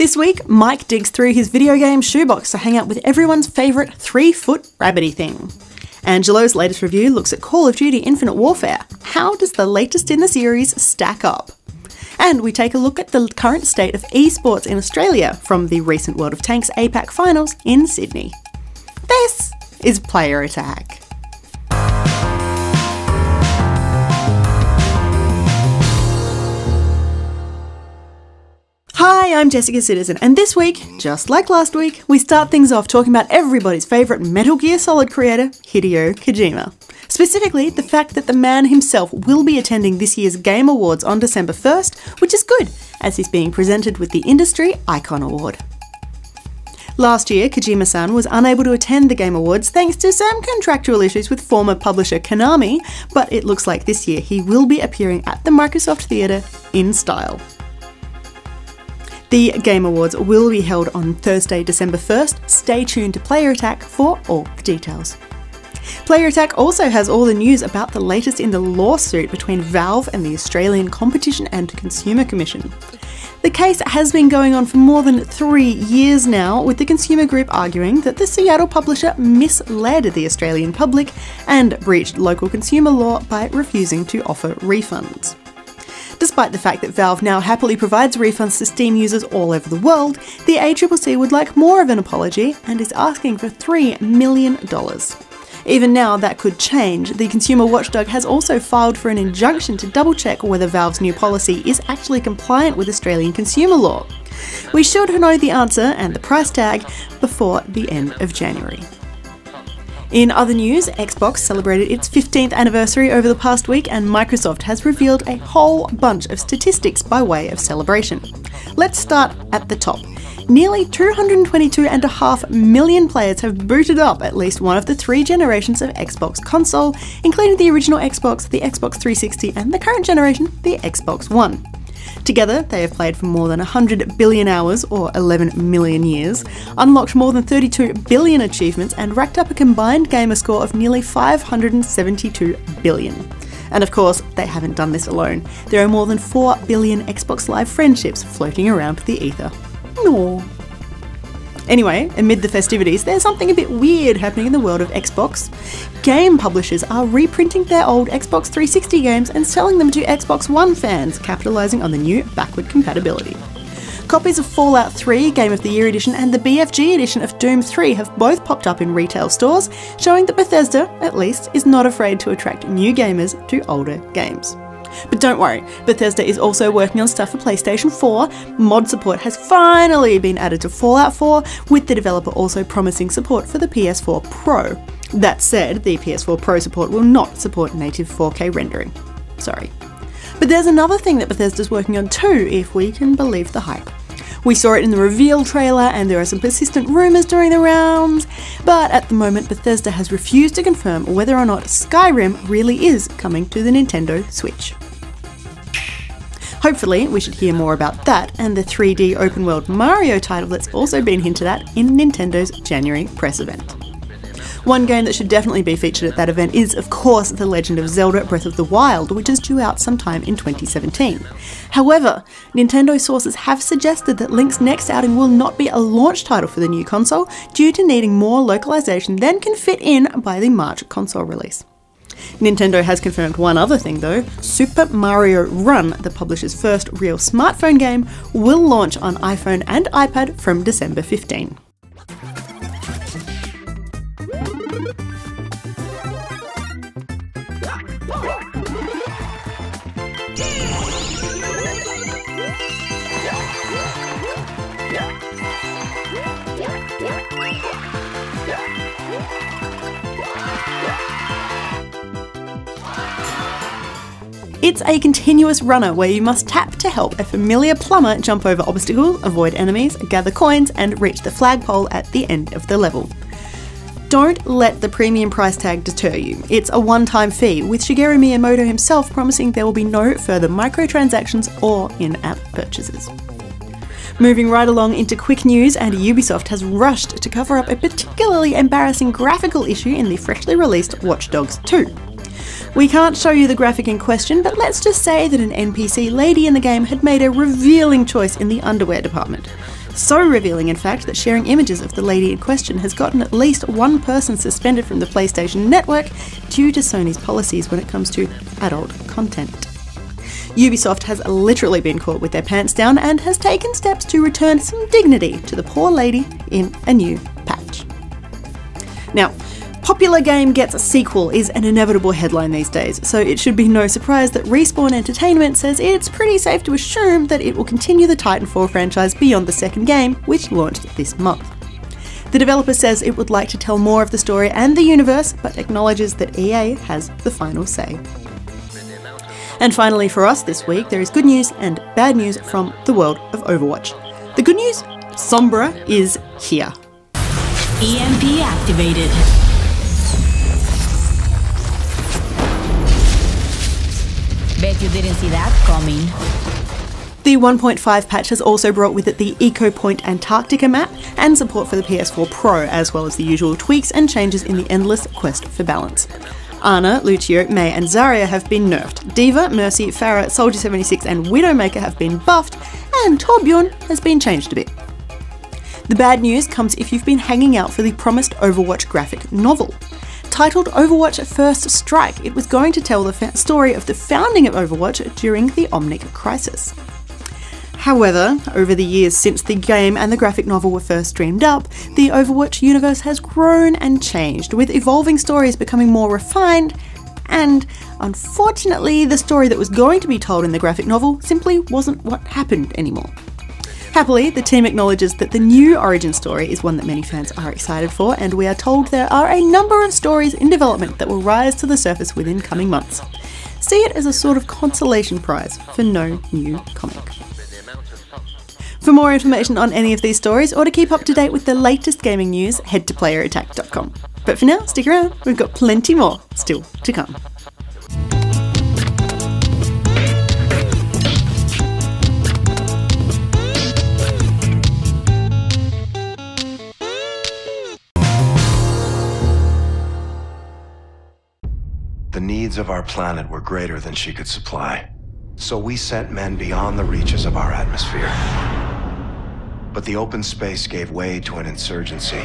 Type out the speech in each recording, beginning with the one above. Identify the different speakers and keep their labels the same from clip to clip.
Speaker 1: This week, Mike digs through his video game shoebox to hang out with everyone's favourite 3-foot rabbity thing. Angelo's latest review looks at Call of Duty Infinite Warfare. How does the latest in the series stack up? And we take a look at the current state of eSports in Australia from the recent World of Tanks APAC finals in Sydney. This is Player Attack. Hi, I'm Jessica Citizen, and this week, just like last week, we start things off talking about everybody's favourite Metal Gear Solid creator, Hideo Kojima. Specifically, the fact that the man himself will be attending this year's Game Awards on December 1st, which is good, as he's being presented with the Industry Icon Award. Last year, Kojima-san was unable to attend the Game Awards thanks to some contractual issues with former publisher Konami, but it looks like this year he will be appearing at the Microsoft Theatre in style. The Game Awards will be held on Thursday, December 1st. Stay tuned to Player Attack for all the details. Player Attack also has all the news about the latest in the lawsuit between Valve and the Australian Competition and Consumer Commission. The case has been going on for more than 3 years now, with the consumer group arguing that the Seattle publisher misled the Australian public and breached local consumer law by refusing to offer refunds. Despite the fact that Valve now happily provides refunds to Steam users all over the world, the ACCC would like more of an apology and is asking for $3 million. Even now, that could change. The consumer watchdog has also filed for an injunction to double-check whether Valve's new policy is actually compliant with Australian consumer law. We should know the answer and the price tag before the end of January. In other news, Xbox celebrated its 15th anniversary over the past week, and Microsoft has revealed a whole bunch of statistics by way of celebration. Let's start at the top. Nearly 222.5 million players have booted up at least one of the 3 generations of Xbox console, including the original Xbox, the Xbox 360, and the current generation, the Xbox One. Together, they have played for more than 100 billion hours, or 11 million years, unlocked more than 32 billion achievements, and racked up a combined gamer score of nearly 572 billion. And of course, they haven't done this alone. There are more than 4 billion Xbox Live friendships floating around the ether. Aww. Anyway, amid the festivities, there's something a bit weird happening in the world of Xbox. Game publishers are reprinting their old Xbox 360 games and selling them to Xbox One fans, capitalising on the new backward compatibility. Copies of Fallout 3 Game of the Year Edition and the BFG edition of Doom 3 have both popped up in retail stores, showing that Bethesda, at least, is not afraid to attract new gamers to older games. But don't worry, Bethesda is also working on stuff for PlayStation 4. Mod support has finally been added to Fallout 4, with the developer also promising support for the PS4 Pro. That said, the PS4 Pro support will not support native 4K rendering. Sorry. But there's another thing that Bethesda's working on too, if we can believe the hype. We saw it in the reveal trailer, and there are some persistent rumours doing the rounds, but at the moment Bethesda has refused to confirm whether or not Skyrim really is coming to the Nintendo Switch. Hopefully, we should hear more about that and the 3D open-world Mario title that's also been hinted at in Nintendo's January press event. One game that should definitely be featured at that event is, of course, The Legend of Zelda Breath of the Wild, which is due out sometime in 2017. However, Nintendo sources have suggested that Link's next outing will not be a launch title for the new console, due to needing more localization than can fit in by the March console release. Nintendo has confirmed one other thing though: Super Mario Run, the publisher's first real smartphone game, will launch on iPhone and iPad from December 15. It's a continuous runner where you must tap to help a familiar plumber jump over obstacles, avoid enemies, gather coins, and reach the flagpole at the end of the level. Don't let the premium price tag deter you. It's a one-time fee, with Shigeru Miyamoto himself promising there will be no further microtransactions or in-app purchases. Moving right along into quick news, and Ubisoft has rushed to cover up a particularly embarrassing graphical issue in the freshly released Watch Dogs 2. We can't show you the graphic in question, but let's just say that an NPC lady in the game had made a revealing choice in the underwear department. So revealing, in fact, that sharing images of the lady in question has gotten at least one person suspended from the PlayStation Network due to Sony's policies when it comes to adult content. Ubisoft has literally been caught with their pants down and has taken steps to return some dignity to the poor lady in a new patch. Now, popular game gets a sequel is an inevitable headline these days, so it should be no surprise that Respawn Entertainment says it's pretty safe to assume that it will continue the Titanfall franchise beyond the second game, which launched this month. The developer says it would like to tell more of the story and the universe, but acknowledges that EA has the final say. And finally for us this week, there is good news and bad news from the world of Overwatch. The good news? Sombra is here.
Speaker 2: EMP activated. Bet you didn't see that coming.
Speaker 1: The 1.5 patch has also brought with it the Eco Point Antarctica map and support for the PS4 Pro, as well as the usual tweaks and changes in the endless quest for balance. Ana, Lucio, Mei and Zarya have been nerfed. Diva, Mercy, Pharah, Soldier 76 and Widowmaker have been buffed, and Torbjorn has been changed a bit. The bad news comes if you've been hanging out for the promised Overwatch graphic novel. Titled Overwatch First Strike, it was going to tell the story of the founding of Overwatch during the Omnic Crisis. However, over the years since the game and the graphic novel were first dreamed up, the Overwatch universe has grown and changed, with evolving stories becoming more refined, and unfortunately the story that was going to be told in the graphic novel simply wasn't what happened anymore. Happily, the team acknowledges that the new origin story is one that many fans are excited for, and we are told there are a number of stories in development that will rise to the surface within coming months. See it as a sort of consolation prize for no new comic. For more information on any of these stories, or to keep up to date with the latest gaming news, head to playerattack.com. But for now, stick around, we've got plenty more still to come.
Speaker 3: The needs of our planet were greater than she could supply, so we sent men beyond the reaches of our atmosphere. But the open space gave way to an insurgency.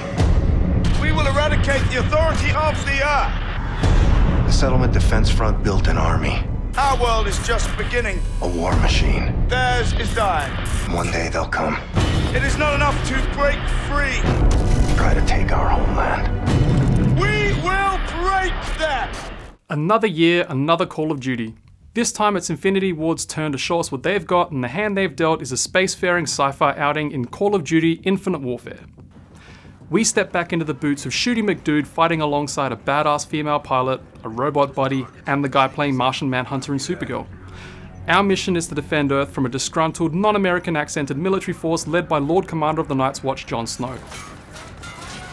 Speaker 4: We will eradicate the authority of the Earth!
Speaker 3: The Settlement Defense Front built an army.
Speaker 4: Our world is just beginning.
Speaker 3: A war machine.
Speaker 4: Theirs is dying.
Speaker 3: One day they'll come.
Speaker 4: It is not enough to break free.
Speaker 3: Try to take our homeland.
Speaker 4: We will break that!
Speaker 5: Another year, another Call of Duty. This time it's Infinity Ward's turn to show us what they've got, and the hand they've dealt is a spacefaring sci-fi outing in Call of Duty Infinite Warfare. We step back into the boots of Shooty McDude fighting alongside a badass female pilot, a robot buddy, and the guy playing Martian Manhunter and Supergirl. Our mission is to defend Earth from a disgruntled, non-American accented military force led by Lord Commander of the Night's Watch, Jon Snow.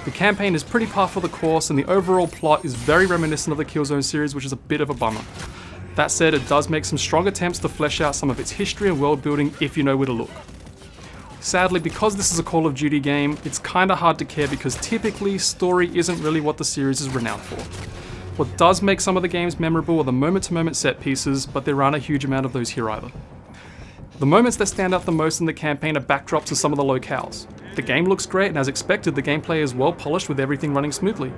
Speaker 5: The campaign is pretty par for the course, and the overall plot is very reminiscent of the Killzone series, which is a bit of a bummer. That said, it does make some strong attempts to flesh out some of its history and world building if you know where to look. Sadly, because this is a Call of Duty game, it's kinda hard to care because typically, story isn't really what the series is renowned for. What does make some of the games memorable are the moment-to-moment set pieces, but there aren't a huge amount of those here either. The moments that stand out the most in the campaign are backdrops of some of the locales. The game looks great, and as expected, the gameplay is well polished with everything running smoothly.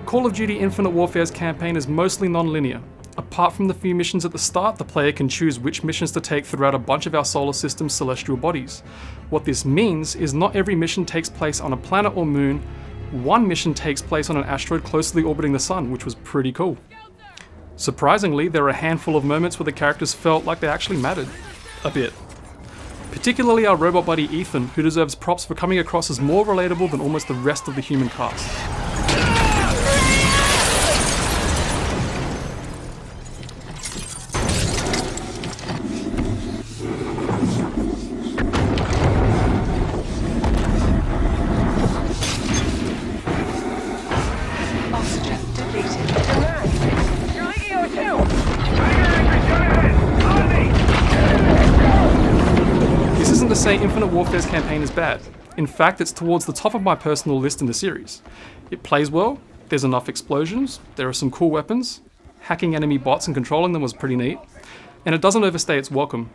Speaker 5: Call of Duty Infinite Warfare's campaign is mostly non-linear. Apart from the few missions at the start, the player can choose which missions to take throughout a bunch of our solar system's celestial bodies. What this means is not every mission takes place on a planet or moon. One mission takes place on an asteroid closely orbiting the sun, which was pretty cool. Surprisingly, there are a handful of moments where the characters felt like they actually mattered. A bit. Particularly our robot buddy Ethan, who deserves props for coming across as more relatable than almost the rest of the human cast. Say Infinite Warfare's campaign is bad. In fact, it's towards the top of my personal list in the series. It plays well, there's enough explosions, there are some cool weapons, hacking enemy bots and controlling them was pretty neat, and it doesn't overstay its welcome.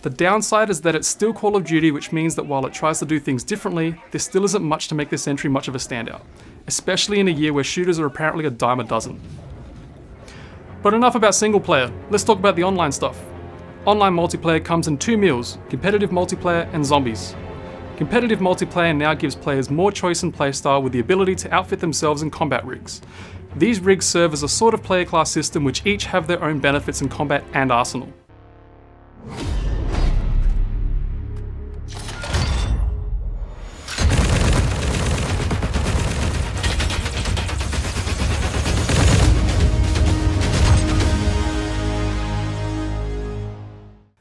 Speaker 5: The downside is that it's still Call of Duty, which means that while it tries to do things differently, there still isn't much to make this entry much of a standout, especially in a year where shooters are apparently a dime a dozen. But enough about single player, let's talk about the online stuff. Online multiplayer comes in two meals, competitive multiplayer and zombies. Competitive multiplayer now gives players more choice in playstyle with the ability to outfit themselves in combat rigs. These rigs serve as a sort of player class system which each have their own benefits in combat and arsenal.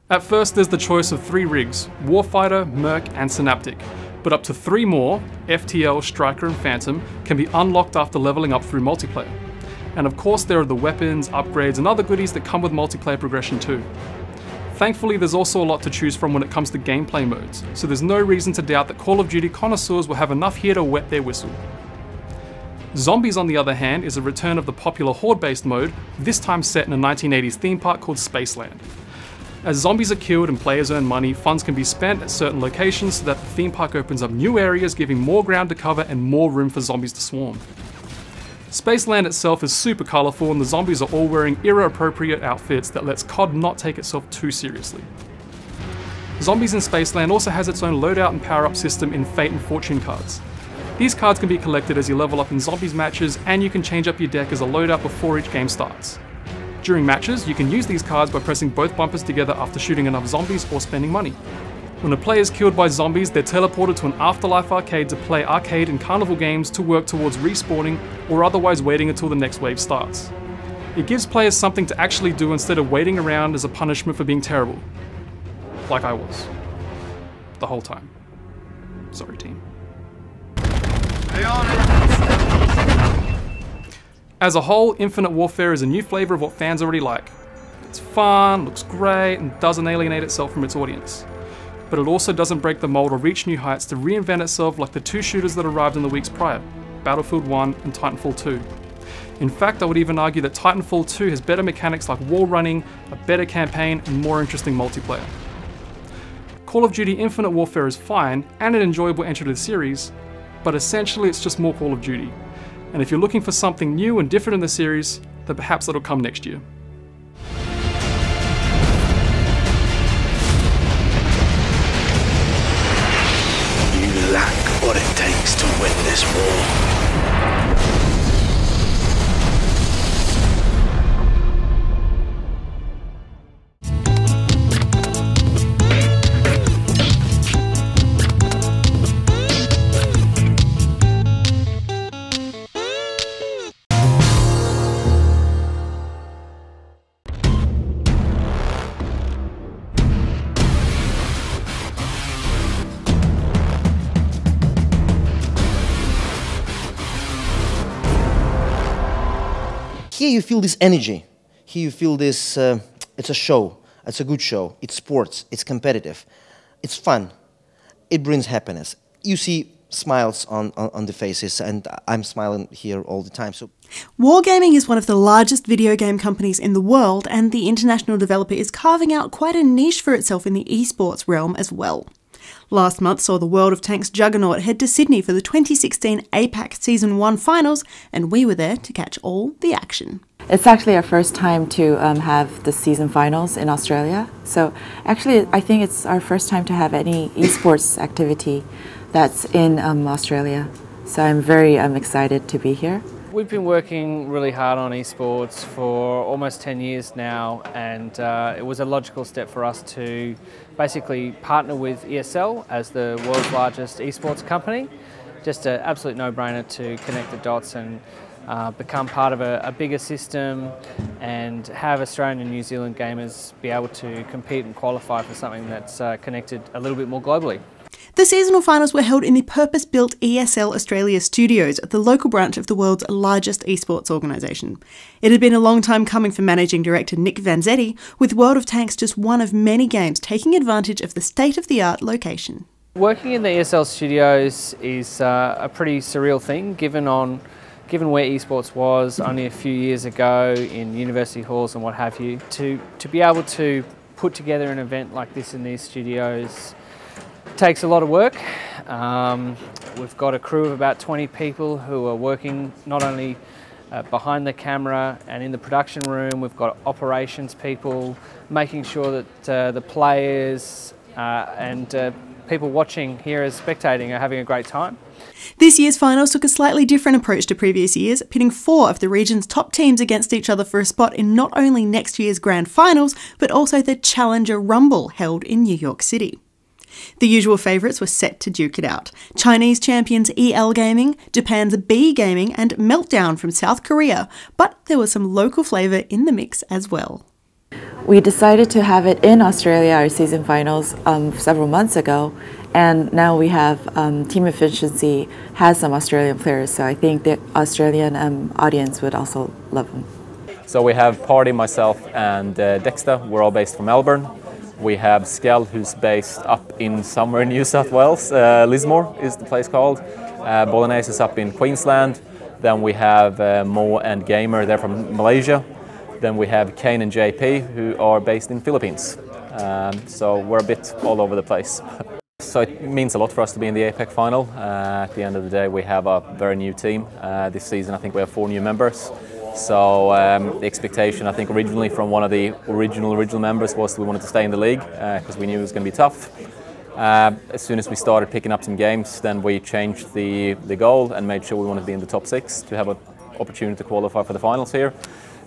Speaker 5: At first there's the choice of 3 rigs, Warfighter, Merc and Synaptic, but up to 3 more, FTL, Striker and Phantom, can be unlocked after leveling up through multiplayer. And of course there are the weapons, upgrades and other goodies that come with multiplayer progression too. Thankfully there's also a lot to choose from when it comes to gameplay modes, so there's no reason to doubt that Call of Duty connoisseurs will have enough here to wet their whistle. Zombies on the other hand is a return of the popular horde-based mode, this time set in a 1980s theme park called Spaceland. As zombies are killed and players earn money, funds can be spent at certain locations so that the theme park opens up new areas, giving more ground to cover and more room for zombies to swarm. Spaceland itself is super colourful and the zombies are all wearing era-appropriate outfits that lets COD not take itself too seriously. Zombies in Spaceland also has its own loadout and power-up system in Fate and Fortune cards. These cards can be collected as you level up in zombies matches, and you can change up your deck as a loadout before each game starts. During matches, you can use these cards by pressing both bumpers together after shooting enough zombies or spending money. When a player is killed by zombies, they're teleported to an afterlife arcade to play arcade and carnival games to work towards respawning or otherwise waiting until the next wave starts. It gives players something to actually do instead of waiting around as a punishment for being terrible. Like I was. The whole time. Sorry team. As a whole, Infinite Warfare is a new flavour of what fans already like. It's fun, looks great, and doesn't alienate itself from its audience. But it also doesn't break the mold or reach new heights to reinvent itself like the 2 shooters that arrived in the weeks prior, Battlefield 1 and Titanfall 2. In fact, I would even argue that Titanfall 2 has better mechanics like wall running, a better campaign, and more interesting multiplayer. Call of Duty Infinite Warfare is fine, and an enjoyable entry to the series, but essentially it's just more Call of Duty. And if you're looking for something new and different in the series, then perhaps that'll come next year.
Speaker 6: You lack what it takes to win this war.
Speaker 7: Here you feel this energy. Here you feel this, it's a show. It's a good show. It's sports. It's competitive. It's fun. It brings happiness. You see smiles on the faces, and I'm smiling here all the time. So,
Speaker 1: Wargaming is one of the largest video game companies in the world, and the international developer is carving out quite a niche for itself in the eSports realm as well. Last month saw the World of Tanks juggernaut head to Sydney for the 2016 APAC Season 1 finals, and we were there to catch all the action.
Speaker 8: It's actually our first time to have the season finals in Australia. So actually I think it's our first time to have any esports activity that's in Australia. So I'm very excited to be here.
Speaker 9: We've been working really hard on esports for almost 10 years now, and it was a logical step for us to basically partner with ESL as the world's largest esports company. Just an absolute no-brainer to connect the dots and become part of a bigger system and have Australian and New Zealand gamers be able to compete and qualify for something that's connected a little bit more globally.
Speaker 1: The seasonal finals were held in the purpose-built ESL Australia studios at the local branch of the world's largest esports organisation. It had been a long time coming for Managing Director Nick Vanzetti, with World of Tanks just one of many games taking advantage of the state-of-the-art location.
Speaker 9: Working in the ESL studios is a pretty surreal thing, given where esports was only a few years ago in university halls and what have you. To be able to put together an event like this in these studios takes a lot of work. We've got a crew of about 20 people who are working not only behind the camera and in the production room. We've got operations people making sure that the players and people watching here as spectating are having a great time.
Speaker 1: This year's finals took a slightly different approach to previous years, pitting 4 of the region's top teams against each other for a spot in not only next year's grand finals, but also the Challenger Rumble held in New York City. The usual favourites were set to duke it out. Chinese champions EL Gaming, Japan's B Gaming and Meltdown from South Korea, but there was some local flavour in the mix as well.
Speaker 8: We decided to have it in Australia, our season finals, several months ago, and now we have Team Efficiency has some Australian players, so I think the Australian audience would also love them.
Speaker 10: So we have Party, myself and Dexter, we're all based from Melbourne. We have Skell, who's based up in somewhere in New South Wales, Lismore is the place called. Bolognese is up in Queensland. Then we have Mo and Gamer, they're from Malaysia. Then we have Kane and JP, who are based in Philippines. So we're a bit all over the place. So it means a lot for us to be in the APEC final. At the end of the day, we have a very new team. This season, I think we have 4 new members. So the expectation, I think, originally from one of the original members was we wanted to stay in the league because we knew it was going to be tough. As soon as we started picking up some games, then we changed the goal and made sure we wanted to be in the top 6 to have an opportunity to qualify for the finals here.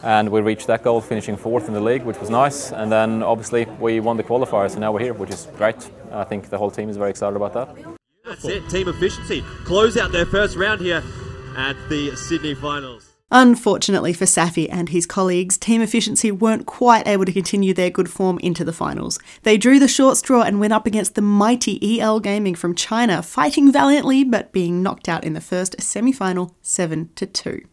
Speaker 10: And we reached that goal, finishing 4th in the league, which was nice. And then obviously we won the qualifiers, and now we're here, which is great. I think the whole team is very excited about that.
Speaker 11: That's it, Team Efficiency close out their first round here at the Sydney Finals.
Speaker 1: Unfortunately for Safi and his colleagues, Team Efficiency weren't quite able to continue their good form into the finals. They drew the short straw and went up against the mighty EL Gaming from China, fighting valiantly but being knocked out in the first semi-final 7-2.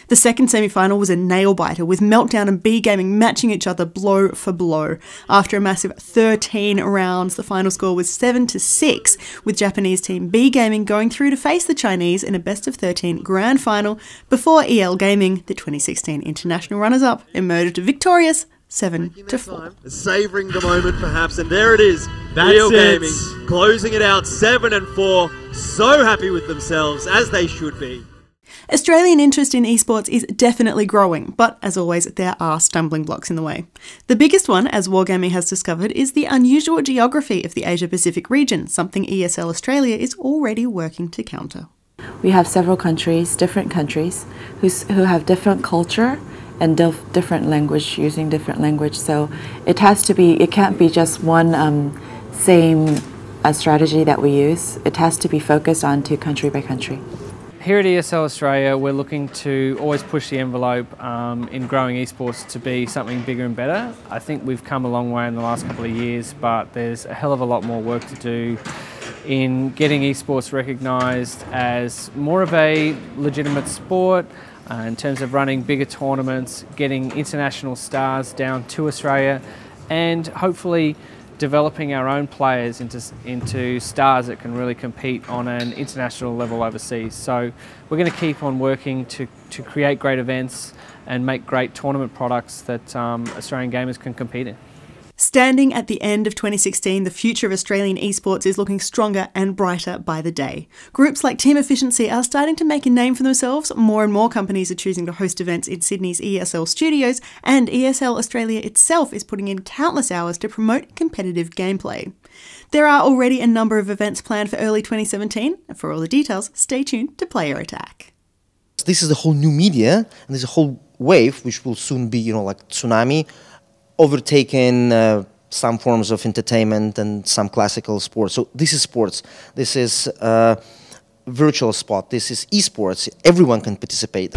Speaker 1: The second semi-final was a nail-biter, with Meltdown and B Gaming matching each other blow for blow. After a massive 13 rounds, the final score was 7-6, with Japanese team B Gaming going through to face the Chinese in a best-of-13 grand final before EL Gaming, the 2016 international runners-up, emerged victorious 7-4.
Speaker 11: Savouring the moment perhaps, and there it is. EL Gaming closing it out 7-4. So happy with themselves, as they should be.
Speaker 1: Australian interest in esports is definitely growing, but as always, there are stumbling blocks in the way. The biggest one, as Wargaming has discovered, is the unusual geography of the Asia-Pacific region, something ESL Australia is already working to counter.
Speaker 8: We have several countries, different countries, who have different culture and different language, using different language. So it can't be just one same strategy that we use. It has to be focused on to country by country.
Speaker 9: Here at ESL Australia, we're looking to always push the envelope in growing esports to be something bigger and better. I think we've come a long way in the last couple of years, but there's a hell of a lot more work to do in getting esports recognised as more of a legitimate sport, in terms of running bigger tournaments, getting international stars down to Australia, and hopefully developing our own players into stars that can really compete on an international level overseas. So we're going to keep on working to create great events and make great tournament products that Australian gamers can compete in.
Speaker 1: Standing at the end of 2016, the future of Australian esports is looking stronger and brighter by the day. Groups like Team Efficiency are starting to make a name for themselves. More and more companies are choosing to host events in Sydney's ESL studios, and ESL Australia itself is putting in countless hours to promote competitive gameplay. There are already a number of events planned for early 2017. For all the details, stay tuned to Player Attack.
Speaker 7: This is a whole new media, and there's a whole wave which will soon be, like tsunami, overtaken some forms of entertainment and some classical sports. So this is sports. This is virtual sport. This is esports. Everyone can participate.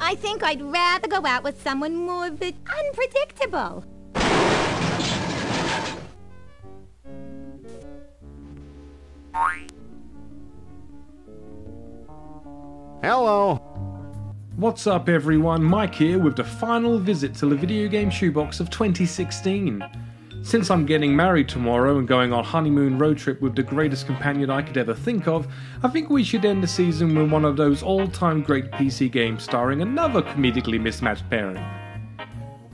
Speaker 12: I think I'd rather go out with someone more unpredictable.
Speaker 13: Hello.
Speaker 14: What's up everyone, Mike here with the final visit to the Videogame Shoebox of 2016. Since I'm getting married tomorrow and going on honeymoon road trip with the greatest companion I could ever think of, I think we should end the season with one of those all-time great PC games starring another comedically mismatched pairing.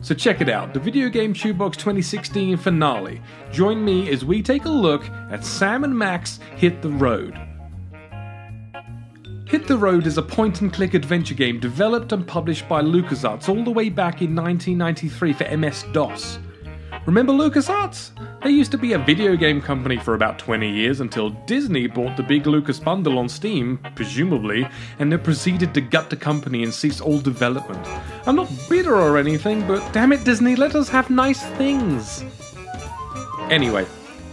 Speaker 14: So check it out, the Videogame Shoebox 2016 finale. Join me as we take a look at Sam and Max Hit the Road. Hit the Road is a point-and-click adventure game developed and published by LucasArts all the way back in 1993 for MS-DOS. Remember LucasArts? They used to be a video game company for about 20 years until Disney bought the big Lucas bundle on Steam, presumably, and then proceeded to gut the company and cease all development. I'm not bitter or anything, but damn it Disney, let us have nice things! Anyway,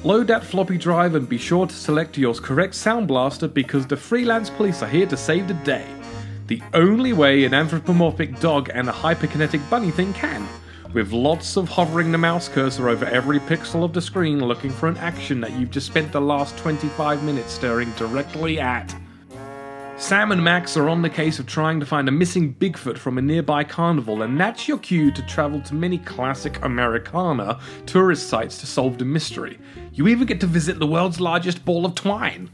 Speaker 14: load that floppy drive and be sure to select your correct sound blaster because the freelance police are here to save the day. The only way an anthropomorphic dog and a hyperkinetic bunny thing can, with lots of hovering the mouse cursor over every pixel of the screen looking for an action that you've just spent the last 25 minutes staring directly at. Sam and Max are on the case of trying to find a missing Bigfoot from a nearby carnival, and that's your cue to travel to many classic Americana tourist sites to solve the mystery. You even get to visit the world's largest ball of twine.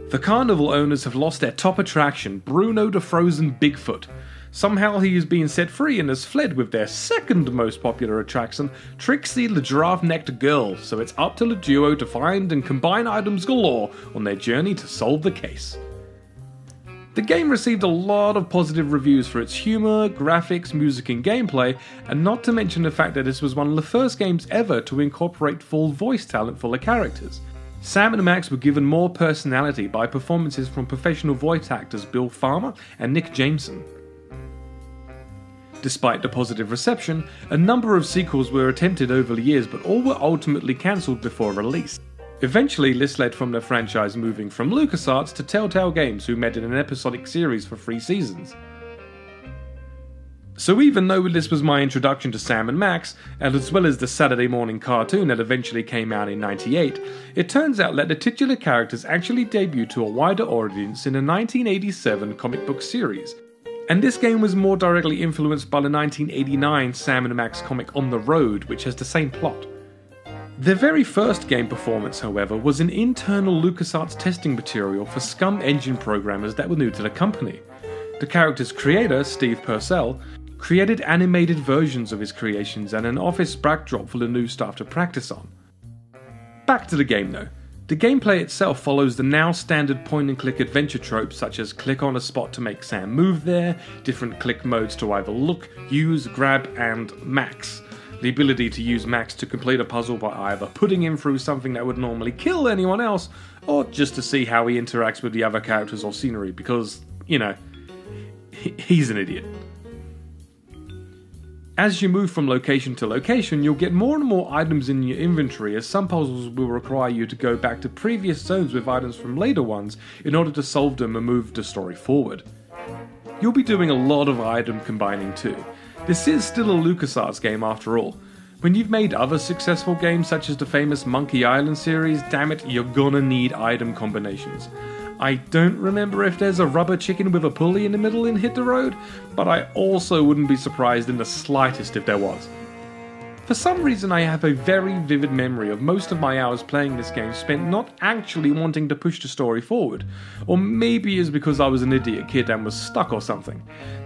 Speaker 14: The carnival owners have lost their top attraction, Bruno the Frozen Bigfoot. Somehow he is being set free and has fled with their second most popular attraction, Trixie the Giraffe-Necked Girl, so it's up to the duo to find and combine items galore on their journey to solve the case. The game received a lot of positive reviews for its humour, graphics, music and gameplay, and not to mention the fact that this was one of the first games ever to incorporate full voice talent for the characters. Sam and Max were given more personality by performances from professional voice actors Bill Farmer and Nick Jameson. Despite the positive reception, a number of sequels were attempted over the years, but all were ultimately cancelled before release. Eventually, this led from the franchise moving from LucasArts to Telltale Games, who made it an episodic series for 3 seasons. So even though this was my introduction to Sam and Max, and as well as the Saturday morning cartoon that eventually came out in '98, it turns out that the titular characters actually debuted to a wider audience in a 1987 comic book series. And this game was more directly influenced by the 1989 Sam and Max comic On the Road, which has the same plot. Their very first game performance, however, was an internal LucasArts testing material for Scum engine programmers that were new to the company. The character's creator, Steve Purcell, created animated versions of his creations and an office backdrop for the new staff to practice on. Back to the game though. The gameplay itself follows the now standard point-and-click adventure tropes such as click on a spot to make Sam move there, different click modes to either look, use, grab, and max. The ability to use Max to complete a puzzle by either putting him through something that would normally kill anyone else, or just to see how he interacts with the other characters or scenery, because, you know, he's an idiot. As you move from location to location, you'll get more and more items in your inventory, as some puzzles will require you to go back to previous zones with items from later ones in order to solve them and move the story forward. You'll be doing a lot of item combining too. This is still a LucasArts game after all. When you've made other successful games such as the famous Monkey Island series, damn it, you're gonna need item combinations. I don't remember if there's a rubber chicken with a pulley in the middle in Hit the Road, but I also wouldn't be surprised in the slightest if there was. For some reason I have a very vivid memory of most of my hours playing this game spent not actually wanting to push the story forward, or maybe it's because I was an idiot kid and was stuck or something.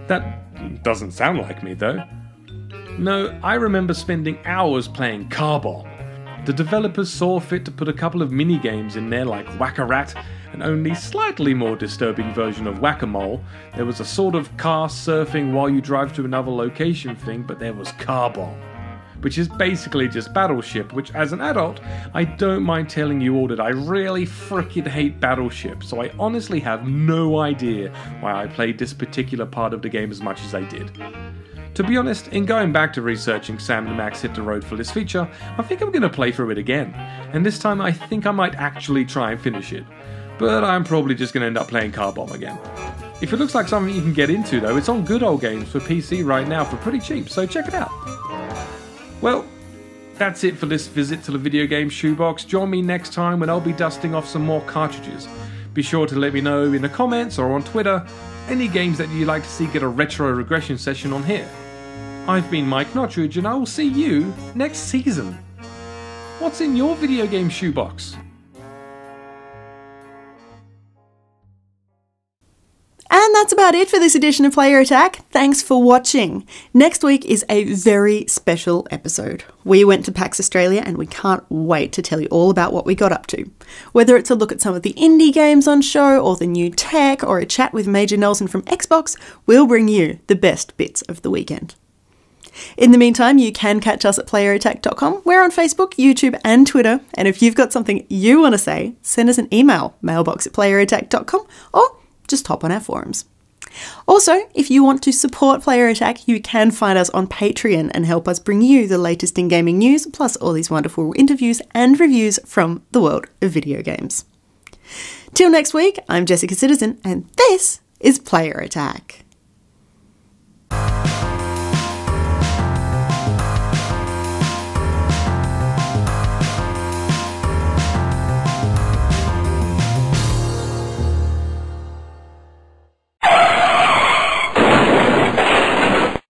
Speaker 14: That doesn't sound like me though. No, I remember spending hours playing Car Bomb. The developers saw fit to put a couple of mini-games in there like Whack-A-Rat, an only slightly more disturbing version of Whack-A-Mole. There was a sort of car surfing while you drive to another location thing, but there was Car Bomb, which is basically just Battleship, which as an adult, I don't mind telling you all that I really frickin' hate Battleship, so I honestly have no idea why I played this particular part of the game as much as I did. To be honest, in going back to researching Sam and Max Hit the Road for this feature, I think I'm going to play through it again, and this time I think I might actually try and finish it. But I'm probably just going to end up playing Car Bomb again. If it looks like something you can get into though, it's on Good Old Games for PC right now for pretty cheap, so check it out. Well, that's it for this visit to the Videogame Shoebox. Join me next time when I'll be dusting off some more cartridges. Be sure to let me know in the comments or on Twitter any games that you'd like to see get a retro regression session on here. I've been Mike Notridge and I will see you next season. What's in your video game shoebox?
Speaker 1: And that's about it for this edition of Player Attack. Thanks for watching. Next week is a very special episode. We went to PAX Australia and we can't wait to tell you all about what we got up to. Whether it's a look at some of the indie games on show or the new tech or a chat with Major Nelson from Xbox, we'll bring you the best bits of the weekend. In the meantime, you can catch us at playerattack.com. We're on Facebook, YouTube and Twitter. And if you've got something you want to say, send us an email, mailbox@playerattack.com, or just hop on our forums. Also, if you want to support Player Attack, you can find us on Patreon and help us bring you the latest in gaming news, plus all these wonderful interviews and reviews from the world of video games. Till next week, I'm Jessica Citizen, and this is Player Attack.